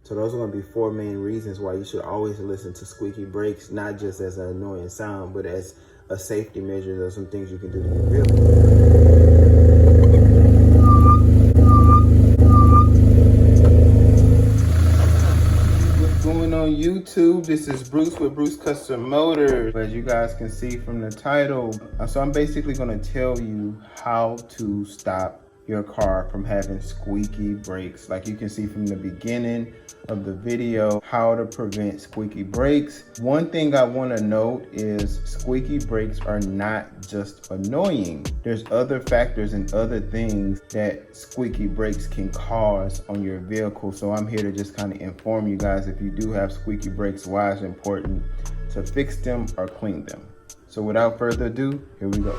So those are going to be 4 main reasons why you should always listen to squeaky brakes, not just as an annoying sound, but as a safety measure. There's some things you can do to your vehicle. What's going on YouTube? This is Bruce with Bruce Custom Motors. As you guys can see from the title, so I'm basically going to tell you how to stop your car from having squeaky brakes. Like you can see from the beginning of the video, how to prevent squeaky brakes. One thing I want to note is squeaky brakes are not just annoying. There's other factors and other things that squeaky brakes can cause on your vehicle. So I'm here to just kind of inform you guys, if you do have squeaky brakes, why it's important to fix them or clean them. So without further ado, here we go.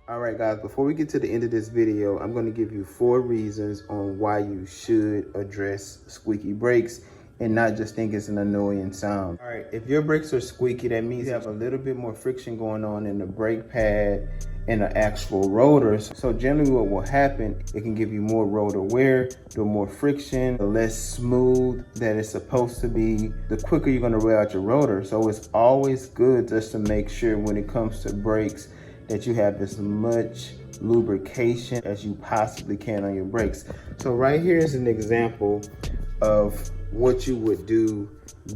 Alright guys, before we get to the end of this video, I'm going to give you 4 reasons on why you should address squeaky brakes and not just think it's an annoying sound. Alright, if your brakes are squeaky, that means you have a little bit more friction going on in the brake pad and the actual rotors. So generally what will happen, it can give you more rotor wear, the more friction, the less smooth that it's supposed to be, the quicker you're going to wear out your rotor. So it's always good just to make sure when it comes to brakes that you have as much lubrication as you possibly can on your brakes. So right here is an example of what you would do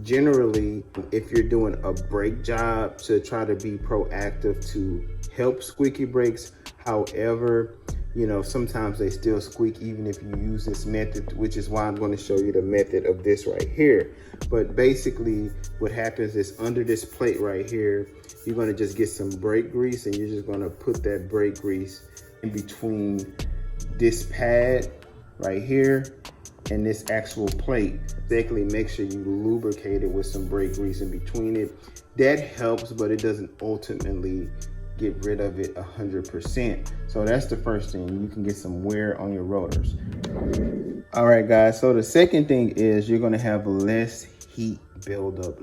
generally if you're doing a brake job to try to be proactive to help squeaky brakes. However, you know, sometimes they still squeak even if you use this method, which is why I'm going to show you the method of this right here. But basically what happens is under this plate right here, you're going to just get some brake grease and you're just going to put that brake grease in between this pad right here and this actual plate. Basically make sure you lubricate it with some brake grease in between it. That helps, but it doesn't ultimately get rid of it 100%. So that's the first thing. You can get some wear on your rotors. All right guys, so the second thing is you're going to have less heat buildup.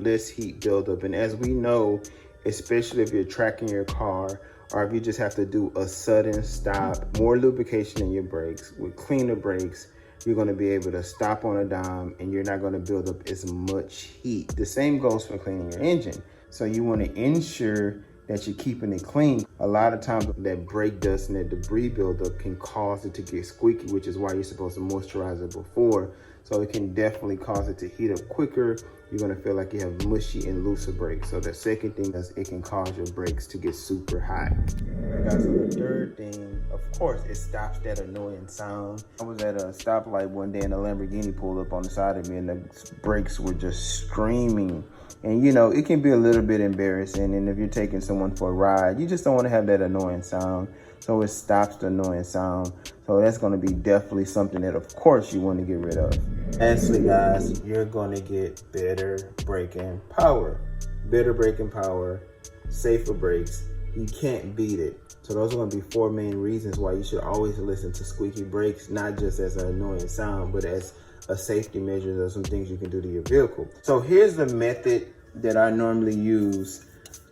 And as we know, especially if you're tracking your car or if you just have to do a sudden stop, more lubrication in your brakes with cleaner brakes, you're going to be able to stop on a dime and you're not going to build up as much heat. The same goes for cleaning your engine. So you want to ensure that you're keeping it clean. A lot of times that brake dust and that debris buildup can cause it to get squeaky, which is why you're supposed to moisturize it before. So it can definitely cause it to heat up quicker. You're gonna feel like you have mushy and looser brakes. So the second thing is it can cause your brakes to get super hot. Alright guys, so the third thing, of course, it stops that annoying sound. I was at a stoplight one day and a Lamborghini pulled up on the side of me and the brakes were just screaming. And you know, it can be a little bit embarrassing, and if you're taking someone for a ride, you just don't want to have that annoying sound. So it stops the annoying sound. So that's going to be definitely something that of course you want to get rid of. Lastly guys, you're going to get better braking power. Better braking power, safer brakes. You can't beat it. So those are going to be 4 main reasons why you should always listen to squeaky brakes, not just as an annoying sound, but as a safety measure. There's some things you can do to your vehicle. So here's the method that I normally use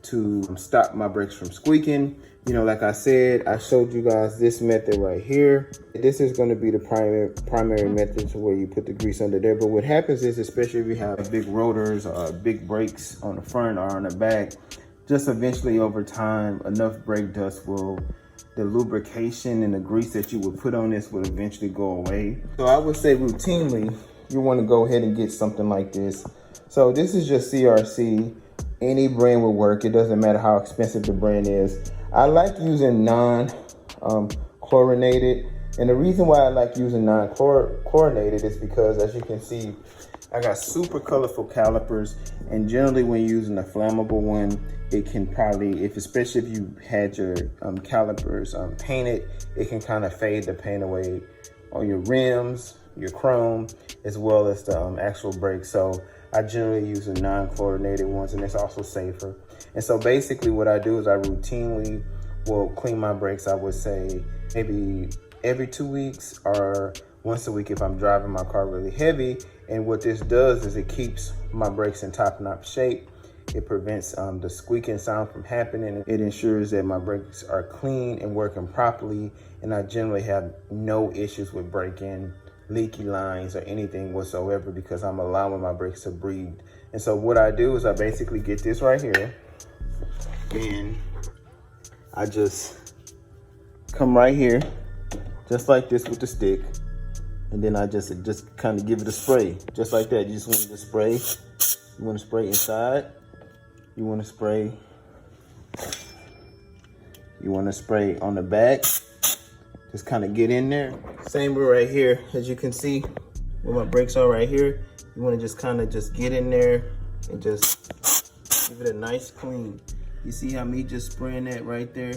to stop my brakes from squeaking. You know, like I said, I showed you guys this method right here. This is going to be the primary method to where you put the grease under there. But what happens is, especially if you have big rotors or big brakes on the front or on the back, just eventually over time, enough brake dust the lubrication and the grease that you would put on this would eventually go away. So I would say routinely, you want to go ahead and get something like this. So this is just CRC. Any brand will work. It doesn't matter how expensive the brand is. I like using non-chlorinated. And the reason why I like using non-chlorinated is because, as you can see, I got super colorful calipers. And generally when you're using a flammable one, it can probably, especially if you had your calipers painted, it can kind of fade the paint away on your rims, your chrome, as well as the actual brakes. So I generally use the non-chlorinated ones, and it's also safer. And so basically what I do is I routinely will clean my brakes, I would say maybe every 2 weeks or once a week if I'm driving my car really heavy. And what this does is it keeps my brakes in top-notch shape. It prevents the squeaking sound from happening. It ensures that my brakes are clean and working properly, and I generally have no issues with braking, leaky lines, or anything whatsoever because I'm allowing my brakes to breathe. And so what I do is I basically get this right here, and I just come right here, just like this with the stick, and then I just kind of give it a spray, just like that. You just want to spray. You want to spray inside. You want to spray. You want to spray on the back. Just kind of get in there. Same way right here, as you can see, where my brakes are right here. You want to just kind of just get in there and just give it a nice clean. You see how me just spraying that right there?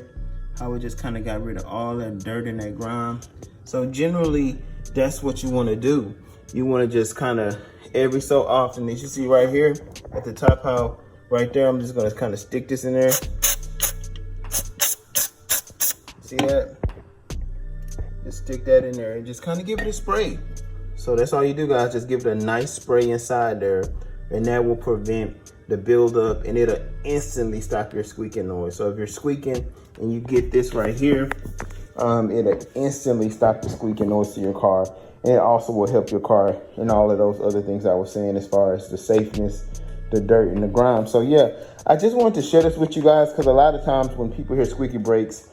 How it just kind of got rid of all that dirt and that grime. So generally, that's what you want to do. You want to just kind of every so often, as you see right here at the top, how right there, I'm just going to kind of stick this in there. See that? Just stick that in there and just kind of give it a spray. So that's all you do, guys. Just give it a nice spray inside there, and that will prevent the buildup, and it'll instantly stop your squeaking noise. So if you're squeaking and you get this right here, it'll instantly stop the squeaking noise to your car. And it also will help your car and all of those other things I was saying as far as the safeness, the dirt, and the grime. So yeah, I just wanted to share this with you guys because a lot of times when people hear squeaky brakes,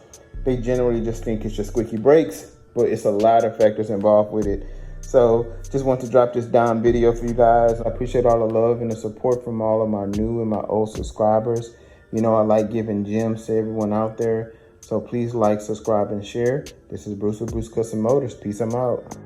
they generally just think it's just squeaky brakes, but it's a lot of factors involved with it. So just want to drop this down video for you guys. I appreciate all the love and the support from all of my new and my old subscribers. You know, I like giving gems to everyone out there. So please like, subscribe, and share. This is Bruce with Bruce Custom Motors. Peace, I'm out.